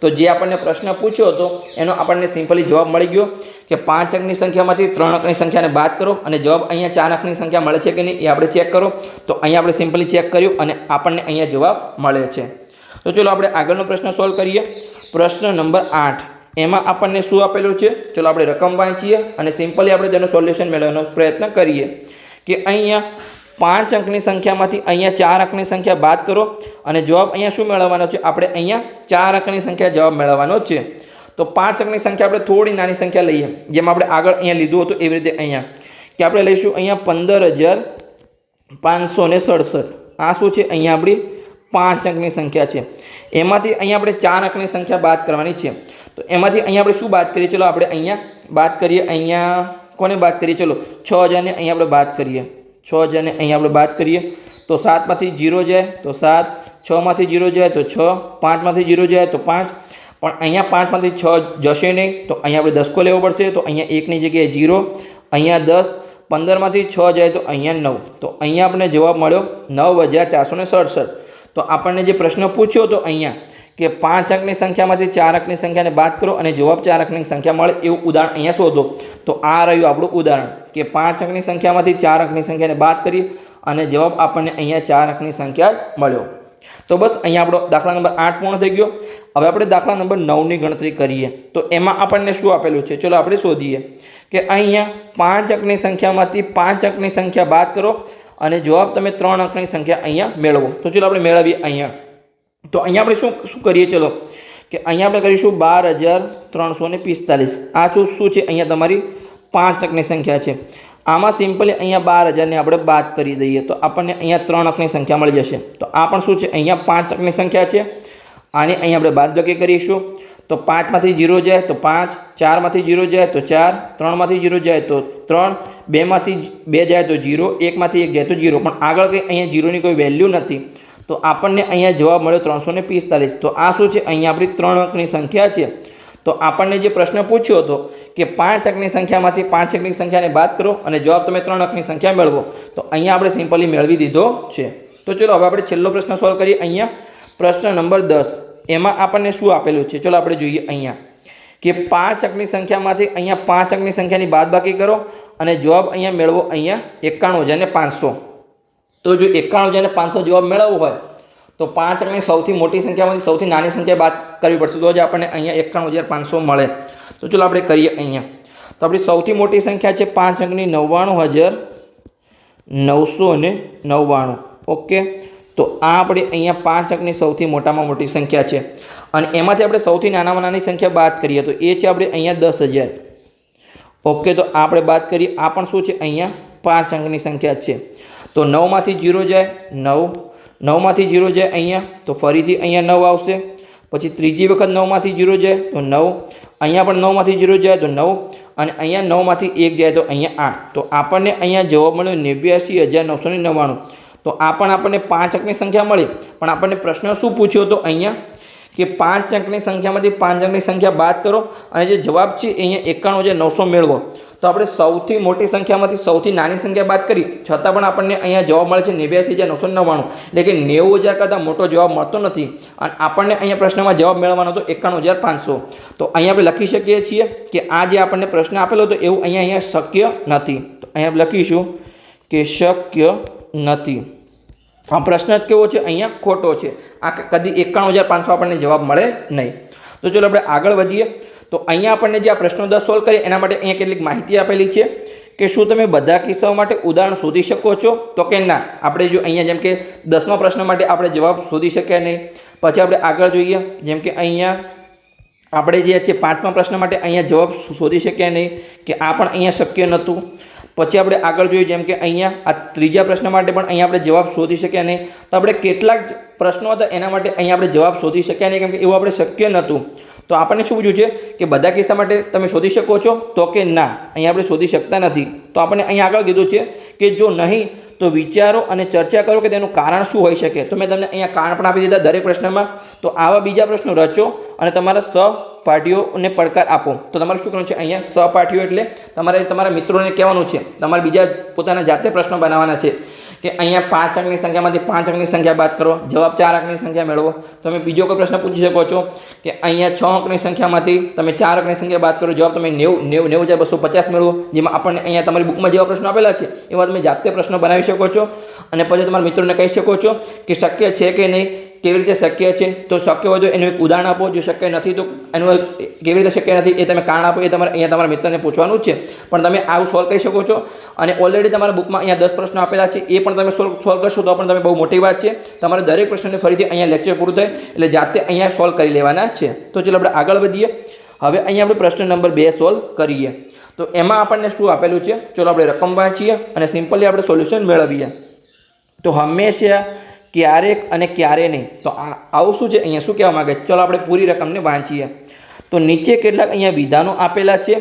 તો જે આપણને પ્રશ્ન પૂછ્યો હતો એનો આપણને સિમ્પલી જવાબ મળી ગયો કે 5 અંકની સંખ્યામાંથી 3 અંકની સંખ્યાને બાદ કરો અને જવાબ અહીંયા 4 અંકની સંખ્યા મળે છે કે નહીં એ આપણે ચેક કરો. તો અહીંયા આપણે સિમ્પલી ચેક કર્યું અને આપણને અહીંયા જવાબ મળે છે. તો ચલો આપણે આગળનો પ્રશ્ન સોલ્વ કરીએ. પ્રશ્ન નંબર 8. એમાં આપણને શું આપેલું છે? ચલો આપણે રકમ વાંચીએ અને સિમ્પલી આપણે તેનું સોલ્યુશન મેળવવાનો પ્રયત્ન કરીએ. કે અહીંયા 5 અંકની સંખ્યામાંથી અહીંયા 4 અંકની સંખ્યા બાદ કરો અને જવાબ અહીંયા શું મેળવવાનો છે? આપણે અહીંયા 4 અંકની સંખ્યા જવાબ મેળવવાનો છે. તો 5 અંકની સંખ્યા આપણે થોડી નાની સંખ્યા લઈએ, જેમ આપણે આગળ અહીંયા લીધું હતું એવી રીતે અહીંયા કે આપણે લઈશું અહીંયા 15,567. આ શું છે? અહીંયા આપણી 5 અંકની સંખ્યા છે. એમાંથી અહીંયા આપણે 4 અંકની સંખ્યા બાદ કરવાની છે. તો એમાંથી અહીંયા આપણે શું બાદ કરીએ? ચલો આપણે અહીંયા બાદ કરીએ. અહીંયા કોને બાદ કરીએ? ચલો 6,000ને અહીંયા આપણે બાદ કરીએ. 6,000ને અહીંયા આપણે બાદ કરીએ. તો 7માંથી 0 જાય તો 7, 6માંથી 0 જાય તો 6, 5માંથી 0 જાય તો 5. પણ અહીંયા 5માંથી 6 જશે નહીં, તો અહીંયા આપણે 10 લેવો પડશે. તો અહીંયા 1ની જગ્યાએ 0, અહીંયા 10, 15માંથી 6 જાય તો અહીંયા 9. તો અહીંયા આપણે જવાબ મળ્યો 9,467. તો આપણને જે પ્રશ્ન પૂછ્યો હતો અહીંયા કે 5 અંકની સંખ્યામાંથી 4 અંકની સંખ્યાને બાદ કરો અને જવાબ 4 અંકની સંખ્યા મળે એવું ઉદાહરણ અહીંયા શોધો. તો આ રહ્યું આપણું ઉદાહરણ કે 5 અંકની સંખ્યામાંથી 4 અંકની સંખ્યાને બાદ કરી અને જવાબ આપણને અહીંયા 4 અંકની સંખ્યા મળ્યો. તો બસ અહીંયા આપણો દાખલા નંબર 8 પૂર્ણ થઈ ગયો. હવે આપણે દાખલા નંબર 9ની ગણતરી કરીએ. તો એમાં આપણને શું આપેલું છે? ચલો આપણે શોધીએ કે અહીંયા 5 અંકની સંખ્યામાંથી 5 અંકની સંખ્યા બાદ કરો અને જવાબ તમે 3 અંકની સંખ્યા અહીંયા મેળવો. તો ચલો આપણે મેળવીએ અહીંયા. તો અહીંયા આપણે શું કરીએ? ચલો કે અહીંયા આપણે કરીશું 12,345. આ શું છે? અહીંયા તમારી 5 અંકની સંખ્યા છે. આમાં સિમ્પલી અહીંયા 12,000ને આપણે બાદ કરી દઈએ તો આપણને અહીંયા 3 અંકની સંખ્યા મળી જશે. તો આ પણ શું છે? અહીંયા 5 અંકની સંખ્યા છે. આની અહીંયા આપણે બાદબાકી કરીશું. તો 5માંથી 0 જાય તો 5, 4માંથી 0 જાય તો 4, 3માંથી 0 જાય તો 3, 2માંથી 2 જાય તો 0, 1માંથી 1 જાય તો 0. પણ આગળ કંઈ અહીંયા 0ની કોઈ વેલ્યુ નથી. તો આપણને અહીંયા જવાબ મળ્યો 345. તો આ શું છે? અહીંયા આપણી 3 અંકની સંખ્યા છે. તો આપણને જે પ્રશ્ન પૂછ્યો હતો કે 5 અંકની સંખ્યામાંથી 5 અંકની સંખ્યાને બાદ કરો અને જવાબ તમે 3 અંકની સંખ્યા મેળવો. તો અહીંયા આપણે સિમ્પલી મેળવી દીધો છે. તો ચલો હવે આપણે છેલ્લો પ્રશ્ન સોલ્વ કરીએ. અહીંયા પ્રશ્ન નંબર 10. એમાં આપણને શું આપેલું છે? ચલો આપણે જોઈએ અહીંયા કે 5 અંકની સંખ્યામાંથી અહીંયા 5 અંકની સંખ્યાની બાદબાકી કરો અને જવાબ અહીંયા મેળવો અહીંયા 91,500. તો જો 91,500 જવાબ મેળવવો હોય તો 5 અંકની સૌથી મોટી સંખ્યામાંથી સૌથી નાની સંખ્યા બાદ કરવી પડશે. તો જ આપણને અહીંયા 91,500 મળે. તો ચલો આપણે કરીએ અહીંયા. તો આપણી સૌથી મોટી સંખ્યા છે 5 અંકની 99,999. ઓકે, તો આ આપણી અહીંયા 5 અંકની સૌથી મોટામાં મોટી સંખ્યા છે. અને એમાંથી આપણે સૌથી નાનામાં નાની સંખ્યા બાદ કરીએ તો એ છે આપણે અહીંયા 10,000. ઓકે, તો આપણે બાદ કરીએ. આ પણ શું છે? અહીંયા 5 અંકની સંખ્યા છે. તો 9માંથી 0 જાય 9, 9માંથી 0 જાય અહીંયા તો ફરીથી અહીંયા 9 આવશે. પછી ત્રીજી વખત 9માંથી 0 જાય તો 9, અહીંયા પણ 9માંથી 0 જાય તો 9 અને અહીંયા 9માંથી 1 જાય તો અહીંયા 8. તો આપણને અહીંયા જવાબ મળ્યો 89,999. તો આ પણ આપણને 5 અંકની સંખ્યા મળી. પણ આપણને પ્રશ્ન શું પૂછ્યો હતો અહીંયા કે 5 અંકની સંખ્યામાંથી 5 અંકની સંખ્યા બાદ કરો અને જે જવાબ છે એ અહીંયા 91,900 મેળવો. તો આપણે સૌથી મોટી સંખ્યામાંથી સૌથી નાની સંખ્યા બાદ કરી છતાં પણ આપણને અહીંયા જવાબ મળે છે 89,999, એટલે કે 90,000 કરતાં મોટો જવાબ મળતો નથી. અને આપણને અહીંયા પ્રશ્નમાં જવાબ મેળવવાનો હતો 91,500. તો અહીંયા આપણે લખી શકીએ છીએ કે આ જે આપણને પ્રશ્ન આપેલો હતો એવું અહીંયા શક્ય નથી. તો અહીંયા લખીશું કે શક્ય નથી. આ પ્રશ્ન જ કેવો છે? અહીંયા ખોટો છે. આ કદી 91,500 આપણને જવાબ મળે નહીં. તો ચલો આપણે આગળ વધીએ. તો અહીંયા આપણને જે આ પ્રશ્નો 10 સોલ્વ કરીએ એના માટે અહીંયા કેટલીક માહિતી આપેલી છે કે શું તમે બધા કિસ્સાઓ માટે ઉદાહરણ શોધી શકો છો? તો કે ના. આપણે જો અહીંયા જેમ કે 10મા પ્રશ્ન માટે આપણે જવાબ શોધી શક્યા નહીં. પછી આપણે આગળ જોઈએ, જેમ કે અહીંયા આપણે જે છે 5મા પ્રશ્ન માટે અહીંયા જવાબ શોધી શક્યા નહીં, કે આ પણ અહીંયા શક્ય નહોતું. પછી આપણે આગળ જોઈએ, જેમ કે અહીંયા આ 3જા પ્રશ્ન માટે પણ અહીંયા આપણે જવાબ શોધી શક્યા નહીં. તો આપણે કેટલાક પ્રશ્નો હતા એના માટે અહીંયા આપણે જવાબ શોધી શક્યા નહીં, કેમ કે એવું આપણે શક્ય નહોતું. તો આપણને શું પૂછ્યું છે કે બધા કિસ્સા માટે તમે શોધી શકો છો? તો કે ના, અહીંયા આપણે શોધી શકતા નથી. તો આપણને અહીંયા આગળ કીધું છે કે જો નહીં તો વિચારો અને ચર્ચા કરો કે તેનું કારણ શું હોઈ શકે. તો મેં તમને અહીંયા કારણ પણ આપી દીધા દરેક પ્રશ્નમાં. તો આવા બીજા પ્રશ્નો રચો અને તમારા સહપાઠીઓને પડકાર આપો. તો તમારે શું કરવાનું છે? અહીંયા સહપાઠીઓ એટલે તમારે તમારા મિત્રોને કહેવાનું છે, તમારે બીજા પોતાના જાતે પ્રશ્નો બનાવવાના છે કે અહીંયા 5 અંકની સંખ્યામાંથી 5 અંકની સંખ્યા બાદ કરો, જવાબ 4 અંકની સંખ્યા મેળવો. તમે બીજો કોઈ પ્રશ્ન પૂછી શકો છો કે અહીંયા 6 અંકની સંખ્યામાંથી તમે 4 અંકની સંખ્યા બાદ કરો, જવાબ તમે 90,250 મેળવો. જેમાં આપણને અહીંયા તમારી બુકમાં જેવા પ્રશ્નો આપેલા છે એવા તમે જાતે પ્રશ્નો બનાવી શકો છો. અને પછી તમારા મિત્રોને કહી શકો છો કે શક્ય છે કે નહીં, કેવી રીતે શક્ય છે. તો શક્ય હોય તો એનું એક ઉદાહરણ આપો, જો શક્ય નથી તો એનું કેવી રીતે શક્ય નથી એ તમે કારણ આપો. એ તમારે અહીંયા તમારા મિત્રને પૂછવાનું જ છે, પણ તમે આવું સોલ્વ કરી શકો છો. અને ઓલરેડી તમારા બુકમાં અહીંયા 10 પ્રશ્નો આપેલા છે, એ પણ તમે સોલ્વ કરશો તો પણ તમે બહુ મોટી વાત છે. તમારે દરેક પ્રશ્નને ફરીથી અહીંયા લેક્ચર પૂરું થાય એટલે જાતે અહીંયા સોલ્વ કરી લેવાના છે. તો ચલો આપણે આગળ વધીએ. હવે અહીંયા આપણે પ્રશ્ન નંબર 2 સોલ્વ કરીએ. તો એમાં આપણને શું આપેલું છે? ચલો આપણે રકમ વાંચીએ અને સિમ્પલી આપણે સોલ્યુશન મેળવીએ. તો હંમેશા, ક્યારેક અને ક્યારે નહીં. તો આવું શું છે? અહીંયા શું કહેવા માગે? ચલો આપણે પૂરી રકમને વાંચીએ. તો નીચે કેટલાક અહીંયા વિધાનો આપેલા છે.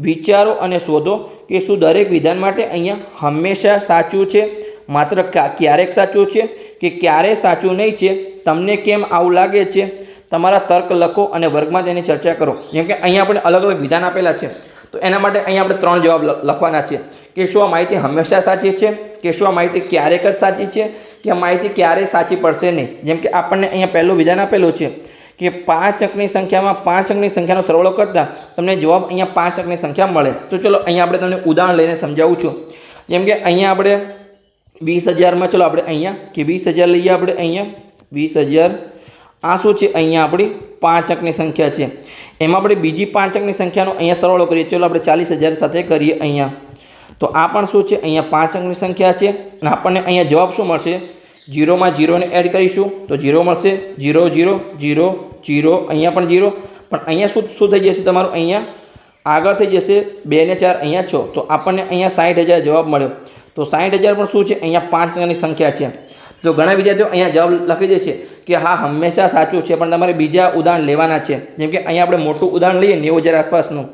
વિચારો અને શોધો કે શું દરેક વિધાન માટે અહીંયા હંમેશા સાચું છે, માત્ર ક્યારેક સાચું છે, કે ક્યારે સાચું નહીં છે, તમને કેમ આવું લાગે છે. તમારા તર્ક લખો અને વર્ગમાં તેની ચર્ચા કરો. જેમ કે અહીંયા આપણે અલગ અલગ વિધાન આપેલા છે, તો એના માટે અહીંયા આપણે 3 જવાબ લખવાના છે કે શું આ માહિતી હંમેશા સાચી છે, કે શું આ માહિતી ક્યારેક જ સાચી છે, કે આ માહિતી ક્યારેય સાચી પડશે નહીં. જેમ કે આપણને અહીંયા પહેલું વિધાન આપેલું છે કે 5 અંકની સંખ્યામાં 5 અંકની સંખ્યાનો સરવાળો કરતાં તમને જવાબ અહીંયા 5 અંકની સંખ્યા મળે. તો ચલો અહીંયા આપણે તમને ઉદાહરણ લઈને સમજાવું છું. જેમ કે અહીંયા આપણે 20,000માં ચલો આપણે અહીંયા કે 20,000 લઈએ. આપણે અહીંયા 20,000 આ શું છે? અહીંયા આપણી 5 અંકની સંખ્યા છે. એમાં આપણે બીજી 5 અંકની સંખ્યાનો અહીંયા સરવાળો કરીએ. ચલો આપણે 40,000 સાથે કરીએ અહીંયા. તો આ પણ શું છે? અહીંયા 5 અંકની સંખ્યા છે અને આપણને અહીંયા જવાબ શું મળશે? 0માં 0ને એડ કરીશું તો 0 મળશે. 0 0 0 0 અહીંયા પણ 0, પણ અહીંયા શું થઈ જશે? તમારું અહીંયા આગળ થઈ જશે 2 ને 4 અહીંયા 6. તો આપણને અહીંયા 60,000 જવાબ મળ્યો. તો 60,000 પણ શું છે? અહીંયા 5 અંકની સંખ્યા છે. તો ઘણા વિદ્યાર્થીઓ અહીંયા જવાબ લખી દે છે કે હા હંમેશા સાચું છે, પણ તમારે બીજા ઉદાહરણ લેવાના છે. જેમ કે અહીંયા આપણે મોટું ઉદાહરણ લઈએ 90,000 આસપાસનું.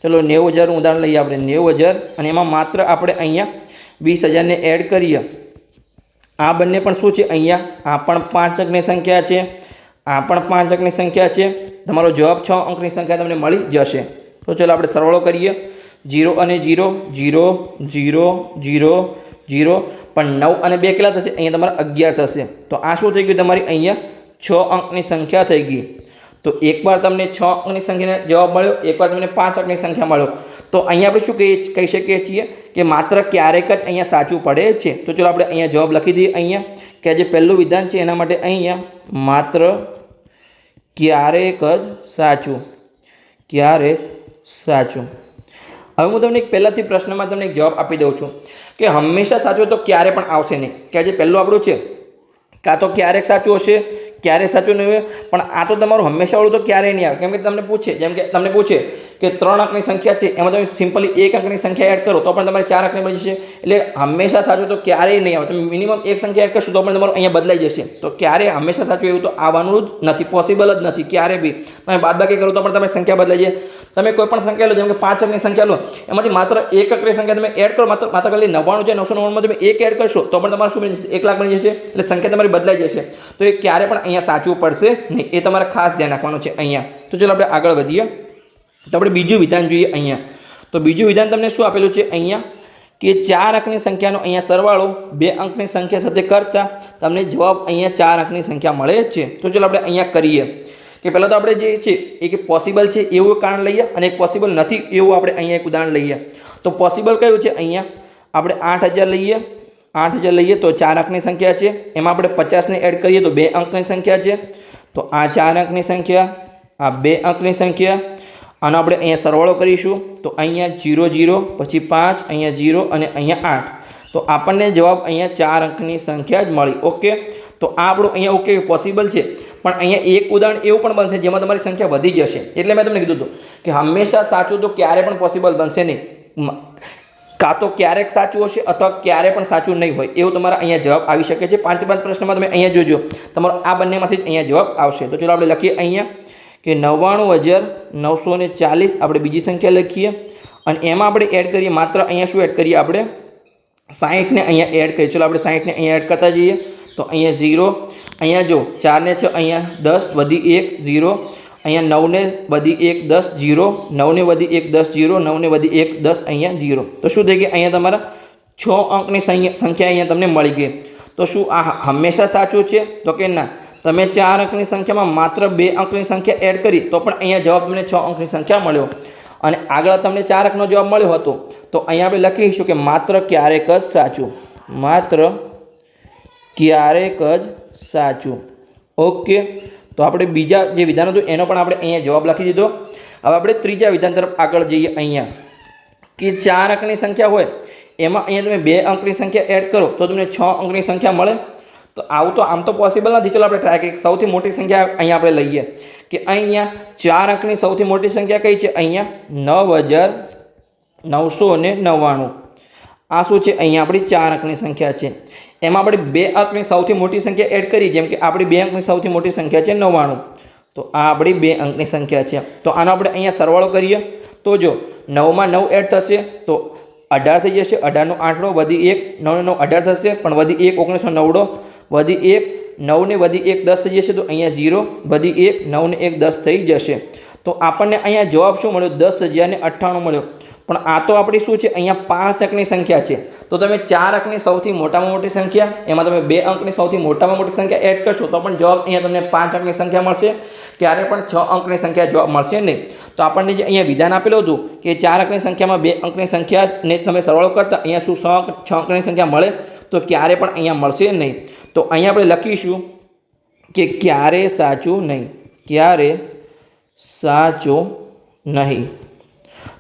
ચલો 90,000નું ઉદાહરણ લઈએ આપણે 90,000 અને એમાં માત્ર આપણે અહીંયા 20,000ને એડ કરીએ. આ બંને પણ શું છે? અહીંયા આ પણ 5 અંકની સંખ્યા છે, આ પણ 5 અંકની સંખ્યા છે. તમારો જવાબ 6 અંકની સંખ્યા તમને મળી જશે. તો ચલો આપણે સરવાળો કરીએ. 0 અને 0 0 0 0 0, પણ 9 અને 2 કેટલા થશે? અહીંયા તમારા 11 થશે. તો આ શું થઈ ગયું? તમારી અહીંયા 6 અંકની સંખ્યા થઈ ગઈ. તો એકવાર તમને 6 અંકની સંખ્યાનો જવાબ મળ્યો, એકવાર તમને 5 અંકની સંખ્યા મળ્યો. તો અહીંયા આપણે શું કહી શકીએ છીએ કે માત્ર ક્યારેક જ અહીંયા સાચું પડે છે. તો ચલો આપણે અહીંયા જવાબ લખી દઈએ. અહીંયા કે જે પહેલું વિધાન છે એના માટે અહીંયા માત્ર ક્યારેક જ સાચું, ક્યારેક સાચું. હવે હું તમને એક પહેલાંથી પ્રશ્નમાં તમને એક જવાબ આપી દઉં છું કે હંમેશા સાચું તો ક્યારે પણ આવશે નહીં. કે જે પહેલું આપણું છે કાં તો ક્યારેક સાચું હશે, ક્યારે સાચું નહીં હોય, પણ આ તો તમારું હંમેશાવાળું તો ક્યારેય નહીં આવે. કેમ કે તમને પૂછે, જેમ કે તમને પૂછે કે 3 અંકની સંખ્યા છે એમાં તમે સિમ્પલી 1 અંકની સંખ્યા એડ કરો તો પણ તમારે 4 અંકની બની જશે. એટલે હંમેશા સાચું તો ક્યારેય નહીં આવે. તમે મિનિમમ 1 સંખ્યા એડ કરશો તો પણ તમારું અહીંયા બદલાઈ જશે. તો ક્યારેય હંમેશા સાચું એવું તો આવવાનું જ નથી, પોસિબલ જ નથી ક્યારે બી. તમે બાદબાકી કરો તો પણ તમે સંખ્યા બદલાઈ જાય. તમે કોઈ પણ સંખ્યા લો, જેમ કે 5 અંકની સંખ્યા લો, એમાંથી માત્ર 1 અંકની સંખ્યા તમે એડ કરો, માત્ર ખાલી 99 છે, 999 તમે 1 એડ કરશો તો પણ તમારે શું બની જશે? 1 લાખ બની જશે. એટલે સંખ્યા તમારી બદલાઈ જશે. તો એ ક્યારે પણ અહીંયા સાચું પડશે નહીં. એ તમારે ખાસ ધ્યાન રાખવાનું છે અહીંયા. તો ચાલો આપણે આગળ વધીએ. તો આપણે બીજું વિધાન જોઈએ અહીંયા. તો બીજું વિધાન તમને શું આપેલું છે અહીંયા કે 4 અંકની સંખ્યાનો અહીંયા સરવાળો 2 અંકની સંખ્યા સાથે કરતા તમને જવાબ અહીંયા 4 અંકની સંખ્યા મળે છે. તો ચાલો આપણે અહીંયા કરીએ કે પહેલાં તો આપણે જે છે એ કે પોસિબલ છે એવું કારણ લઈએ અને એક પોસિબલ નથી એવું આપણે અહીંયા એક ઉદાહરણ લઈએ. તો પોસિબલ કયું છે? અહીંયા આપણે 8000 લઈએ. 8000 લઈએ તો 4 અંકની સંખ્યા છે. એમાં આપણે 50ને એડ કરીએ તો 2 અંકની સંખ્યા છે. તો આ 4 અંકની સંખ્યા, આ 2 અંકની સંખ્યા, આનો આપણે અહીંયા સરવાળો કરીશું તો અહીંયા 0 0 પછી 5, અહીંયા 0 અને અહીંયા 8. તો આપણને જવાબ અહીંયા 4 અંકની સંખ્યા જ મળી. ઓકે, તો આ આપણું અહીંયા ઓકે પોસિબલ છે. પણ અહીંયા એક ઉદાહરણ એવું પણ બનશે જેમાં તમારી સંખ્યા વધી જશે. એટલે મેં તમને કીધું હતું કે હંમેશા સાચું તો ક્યારે પણ પોસિબલ બનશે નહીં. કાં તો ક્યારેક સાચું હશે અથવા ક્યારે પણ સાચું નહીં હોય એવું તમારા અહીંયા જવાબ આવી શકે છે. 5 પ્રશ્નમાં તમે અહીંયા જોજો, તમારો આ બંનેમાંથી જ અહીંયા જવાબ આવશે. તો ચલો આપણે લખીએ અહીંયા કે 99,940 આપણે બીજી સંખ્યા લખીએ અને એમાં આપણે એડ કરીએ માત્ર અહીંયા શું એડ કરીએ? આપણે 60ને અહીંયા એડ કરીએ. ચલો આપણે 60ને અહીંયા એડ કરતા જઈએ. તો અહીંયા 0, અહીંયા જો 4 ને છે અહીંયા 10 વધી 1 0, અહીંયા 9 ને વધી 1 10 0, 9 ને વધી 1 10 0, 9 ને વધી 1 10 અહીંયા 0. તો શું થઈ ગયું? અહીંયા તમારા 6 અંકની સંખ્યા અહીંયા તમને મળી ગઈ. તો શું આ હંમેશા સાચું છે? તો કે ના. તમે 4 અંકની સંખ્યામાં માત્ર 2 અંકની સંખ્યા એડ કરી તો પણ અહીંયા જવાબ તમને 6 અંકની સંખ્યા મળ્યો. અને આગળ તમને 4 અંકનો જવાબ મળ્યો હતો તો અહીંયા આપણે લખીશું કે માત્ર ક્યારેક જ સાચું. માત્ર ક્યારેક જ સાચું. ઓકે, તો આપણે બીજા જે વિધાન હતું એનો પણ આપણે અહીંયા જવાબ લખી દીધો. હવે આપણે ત્રીજા વિધાન તરફ આગળ જઈએ. અહીંયા કે 4 અંકની સંખ્યા હોય એમાં અહીંયા તમે 2 અંકની સંખ્યા એડ કરો તો તમને 6 અંકની સંખ્યા મળે. તો આવું તો આમ તો પોસિબલ નથી. ચલો આપણે ટ્રાય કરીએ. સૌથી મોટી સંખ્યા અહીંયા આપણે લઈએ કે અહીંયા 4 અંકની સૌથી મોટી સંખ્યા કઈ છે? અહીંયા 9,999. આ શું છે? અહીંયા આપણી 4 અંકની સંખ્યા છે. એમાં આપણે 2 અંકની સૌથી મોટી સંખ્યા એડ કરી, જેમ કે આપણી 2 અંકની સૌથી મોટી સંખ્યા છે 99. તો આ આપણી 2 અંકની સંખ્યા છે. તો આનો આપણે અહીંયા સરવાળો કરીએ તો જો 9 માં 9 એડ થશે તો 18 થઈ જશે. 18નો આંકડો વધી 1, 9 ને 9 18 થશે, પણ વધી 1 1999, વધી 1 9 ને વધી 1 10 થઈ જશે. તો અહીંયા 0 વધી 1 9 ને 1 10 થઈ જશે. તો આપણને અહીંયા જવાબ શું મળ્યો? 10,098 મળ્યો. પણ આ તો આપણી શું છે? અહીંયા 5 અંકની સંખ્યા છે. તો તમે 4 અંકની સૌથી મોટામાં મોટી સંખ્યા, એમાં તમે 2 અંકની સૌથી મોટામાં મોટી સંખ્યા એડ કરશો તો પણ જવાબ અહીંયા તમને 5 અંકની સંખ્યા મળશે. ક્યારે પણ 6 અંકની સંખ્યા જવાબ મળશે નહીં. તો આપણને જે અહીંયા વિધાન આપેલું હતું કે 4 અંકની સંખ્યામાં 2 અંકની સંખ્યાને તમે સરવાળો કરતા અહીંયા શું 6 અંકની સંખ્યા મળે? તો ક્યારે પણ અહીંયા મળશે નહીં. તો અહીંયા આપણે લખીશું કે ક્યારે સાચું નહીં. ક્યારે સાચું નહીં.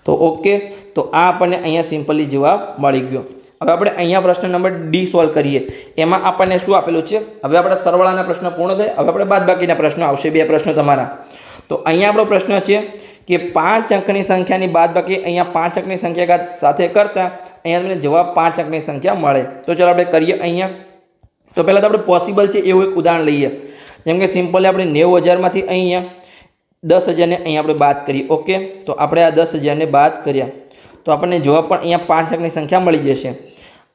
તો ઓકે, તો આ આપણને અહીંયા સિમ્પલી જવાબ મળી ગયો. હવે આપણે અહીંયા પ્રશ્ન નંબર ડી સોલ્વ કરીએ. એમાં આપણને શું આપેલું છે? હવે આપણા સરવાળાના પ્રશ્ન પૂર્ણ થાય. હવે આપણે બાદબાકીના પ્રશ્નો આવશે, 2 પ્રશ્નો તમારા. તો અહીંયા આપણો પ્રશ્ન છે કે 5 અંકની સંખ્યાની બાદબાકી અહીંયા 5 અંકની સંખ્યા સાથે કરતા અહીંયા તમને જવાબ 5 અંકની સંખ્યા મળે. તો ચાલો આપણે કરીએ અહીંયા. તો પહેલાં તો આપણે પોસિબલ છે એવું એક ઉદાહરણ લઈએ. જેમ કે સિમ્પલી આપણે 90,000માંથી અહીંયા 10,000ને અહીંયા આપણે બાદ કરીએ. ઓકે, તો આપણે આ 10,000ને બાદ કર્યા તો આપણને જવાબ પણ અહીંયા 5 અંકની સંખ્યા મળી જશે.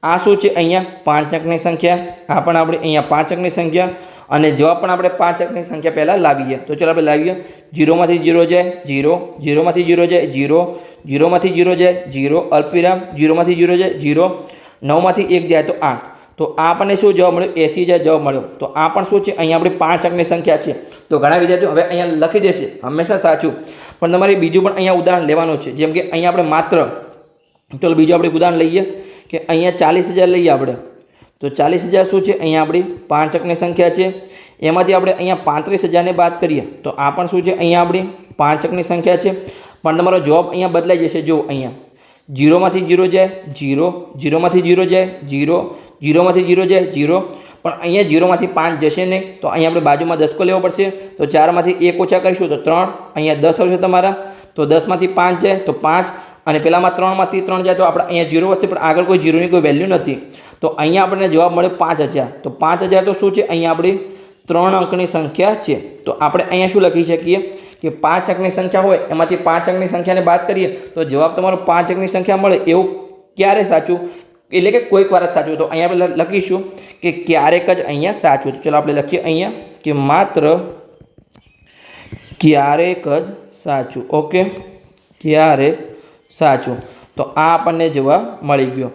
આ શું છે? અહીંયા 5 અંકની સંખ્યા. આ પણ આપણે અહીંયા 5 અંકની સંખ્યા અને જવાબ પણ આપણે 5 અંકની સંખ્યા પહેલાં લાવીએ. તો ચાલો આપણે લાવીએ. 0માંથી 0 જાય 0, 0માંથી 0 જાય 0, 0માંથી 0 જાય 0, અલ્પવિરામ 0માંથી 0 જાય 0, 9માંથી 1 જાય તો 8. તો આ આપણને શું જવાબ મળ્યો? 80,000 જવાબ મળ્યો. તો આ પણ શું છે? અહીંયા આપણી 5 અંકની સંખ્યા છે. તો ઘણા વિદ્યાર્થીઓ હવે અહીંયા લખી દેશે હંમેશા સાચું, પણ તમારે બીજું પણ અહીંયા ઉદાહરણ લેવાનું છે. જેમ કે અહીંયા આપણે માત્ર, ચલો બીજું આપણે ઉદાહરણ લઈએ કે અહીંયા 40,000 લઈએ આપણે. તો 40,000 શું છે? અહીંયા આપણી 5 અંકની સંખ્યા છે. એમાંથી આપણે અહીંયા 35,000ને બાદ કરીએ તો આ પણ શું છે? અહીંયા આપણી 5 અંકની સંખ્યા છે. પણ તમારો જવાબ અહીંયા બદલાઈ જશે. જો અહીંયા 0માંથી 0 જાય 0, 0માંથી 0 જાય 0, 0માંથી 0 જાય 0, પણ અહીંયા 0માંથી 5 જશે નહીં. તો અહીંયા આપણે બાજુમાં 10 લેવો પડશે. તો 4માંથી 1 ઓછા કરીશું તો 3, અહીંયા 10 આવશે તમારા. તો 10માંથી 5 જાય તો 5 અને પેલામાં 3માંથી 3 જાય તો આપણે અહીંયા 0 વધશે, પણ આગળ કોઈ જીરોની કોઈ વેલ્યુ નથી. તો અહીંયા આપણને જવાબ મળ્યો 5000. તો 5000 તો શું છે? અહીંયા આપણી 3 અંકની સંખ્યા છે. તો આપણે અહીંયા શું લખી શકીએ કે 5 અંકની સંખ્યા હોય એમાંથી 5 અંકની સંખ્યાને બાદ કરીએ તો જવાબ તમારો 5 અંકની સંખ્યા મળે. એવું ક્યારે સાચું? એટલે કે કોઈક વાર જ સાચું. તો અહીંયા આપણે લખીશું કે ક્યારેક જ અહીંયા સાચું. તો ચલો આપણે લખીએ અહીંયા કે માત્ર ક્યારેક જ સાચું. ઓકે, ક્યારેક સાચું. તો આ આપણને જવાબ મળી ગયો.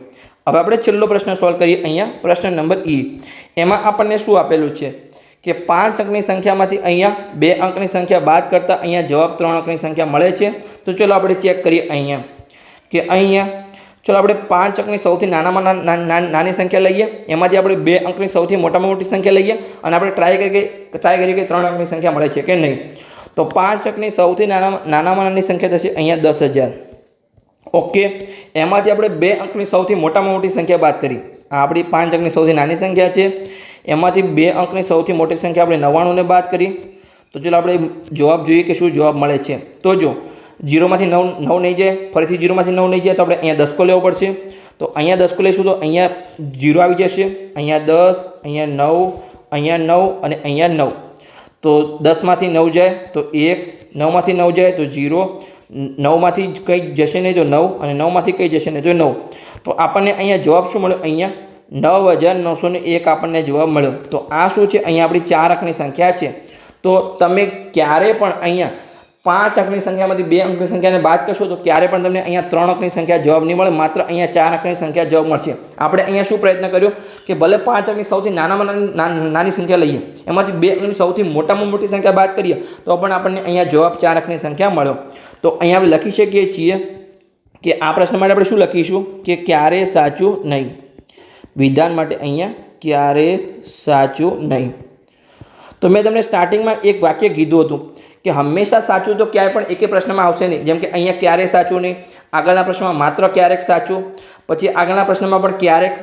હવે આપણે છેલ્લો પ્રશ્ન સોલ્વ કરીએ. અહીંયા પ્રશ્ન નંબર E. એમાં આપણને શું આપેલું છે કે 5 અંકની સંખ્યામાંથી અહીંયા 2 અંકની સંખ્યા બાદ કરતાં અહીંયા જવાબ 3 અંકની સંખ્યા મળે છે. તો ચલો આપણે ચેક કરીએ અહીંયા કે અહીંયા ચલો આપણે 5 અંકની સૌથી નાનામાં નાની સંખ્યા લઈએ, એમાંથી આપણે 2 અંકની સૌથી મોટામાં મોટી સંખ્યા લઈએ અને આપણે ટ્રાય કરીએ કે 3 અંકની સંખ્યા મળે છે કે નહીં. તો 5 અંકની સૌથી નાનામાં નાની સંખ્યા થશે અહીંયા 10,000. ઓકે, એમાંથી આપણે 2 અંકની સૌથી મોટામાં મોટી સંખ્યા બાદ કરી. આ આપણી 5 અંકની સૌથી નાની સંખ્યા છે. એમાંથી 2 અંકની સૌથી મોટી સંખ્યા આપણે 99ને બાદ કરી. તો ચલો આપણે જવાબ જોઈએ કે શું જવાબ મળે છે. તો જો 0માંથી 9 નહીં જાય, ફરીથી 0માંથી 9 નહીં જાય તો આપણે અહીંયા 10 લેવો પડશે. તો અહીંયા 10 લઈશું તો અહીંયા 0 આવી જશે, અહીંયા 10, અહીંયા 9, અહીંયા 9 અને અહીંયા 9. તો 10માંથી 9 જાય તો 1, 9માંથી 9 જાય તો 0, 9માંથી કંઈ જશે નહીં તો 9 અને 9માંથી કંઈ જશે નહીં તો 9. તો આપણને અહીંયા જવાબ શું મળ્યો? અહીંયા 9901 આપણને જવાબ મળ્યો. તો આ શું છે? અહીંયા આપણી 4 અંકની સંખ્યા છે. તો તમે ક્યારે પણ અહીંયા 5 અંકની સંખ્યામાંથી 2 અંકની સંખ્યાને બાદ કરશો તો ક્યારે પણ તમને અહીંયા 3 અંકની સંખ્યા જવાબ નહીં મળે, માત્ર અહીંયા 4 અંકની સંખ્યા જવાબ મળશે. આપણે અહીંયા શું પ્રયત્ન કર્યો કે ભલે 5 અંકની સૌથી નાનામાં નાની સંખ્યા લઈએ, એમાંથી 2 અંકની સૌથી મોટામાં મોટી સંખ્યા બાદ કરીએ તો પણ આપણને અહીંયા જવાબ 4 અંકની સંખ્યા મળ્યો. તો અહીંયા આપણે લખી શકીએ છીએ કે આ પ્રશ્ન માટે આપણે શું લખીશું કે ક્યારે સાચું નહીં. વિધાન માટે અહીંયા ક્યારે સાચું નહીં. તો મેં તમને સ્ટાર્ટિંગમાં એક વાક્ય કીધું હતું કે હંમેશા સાચું તો ક્યાંય પણ એકે પ્રશ્નમાં આવશે નહીં. જેમ કે અહીંયા ક્યારે સાચું નહીં, આગળના પ્રશ્નમાં માત્ર ક્યારેક સાચું, પછી આગળના પ્રશ્નમાં પણ ક્યારેક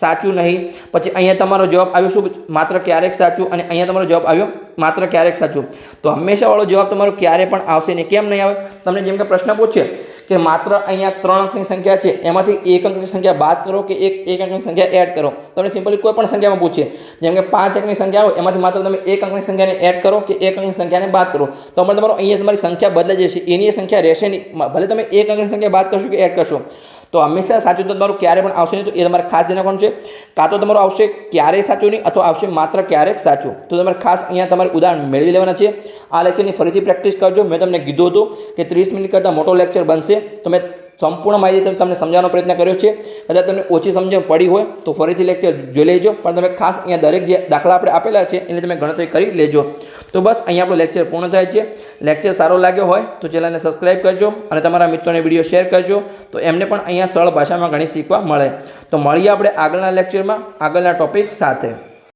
સાચું નહીં, પછી અહીંયા તમારો જવાબ આવ્યો શું? માત્ર ક્યારેક સાચું, અને અહીંયા તમારો જવાબ આવ્યો માત્ર ક્યારેક સાચું. તો હંમેશાવાળો જવાબ તમારો ક્યારે પણ આવશે નહીં. કેમ નહીં આવે? તમને જેમ કે પ્રશ્ન પૂછે કે માત્ર અહીંયા 3 અંકની સંખ્યા છે, એમાંથી 1 અંકની સંખ્યા બાદ કરો કે એક અંકની સંખ્યા એડ કરો. તમને સિમ્પલી કોઈ પણ સંખ્યામાં પૂછે, જેમ કે 5 અંકની સંખ્યા હોય એમાંથી માત્ર તમે 1 અંકની સંખ્યાને એડ કરો કે 1 અંકની સંખ્યાને બાદ કરો, તો પણ તમારો અહીંયા તમારી સંખ્યા બદલાઈ જશે, એની સંખ્યા રહેશે નહીં. ભલે તમે 1 અંકની સંખ્યા બાદ કરશો કે એડ કરશો, તો હંમેશા સાચું તો તમારું ક્યારે પણ આવશે નહીં. તો એ તમારે ખાસ ધ્યાન રાખવાનું છે. કાં તો તમારું આવશે ક્યારેય સાચું નહીં અથવા આવશે માત્ર ક્યારેક સાચું. તો તમારે ખાસ અહીંયા તમારે ઉદાહરણ મેળવી લેવાના છે. આ લેક્ચરની ફરીથી પ્રેક્ટિસ કરજો. મેં તમને કીધું હતું કે 30 મિનિટ કરતાં મોટો લેક્ચર બનશે. તો મેં સંપૂર્ણ માહિતી તમને સમજાવવાનો પ્રયત્ન કર્યો છે. કદાચ તમને ઓછી સમજણ પડી હોય તો ફરીથી લેક્ચર જોઈ લેજો, પણ તમે ખાસ અહીંયા દરેક જે દાખલા આપણે આપેલા છે એને તમે ગણતરી કરી લેજો. તો બસ અહીંયા આપણો લેક્ચર પૂર્ણ થાય છે. લેક્ચર સારો લાગ્યો હોય તો ચેનલને સબસ્ક્રાઈબ કરજો અને તમારા મિત્રોને વિડીયો શેર કરજો, તો એમને પણ અહીંયા સરળ ભાષામાં ઘણી શીખવા મળે. તો મળીએ આપણે આગળના લેક્ચરમાં આગળના ટોપિક સાથે.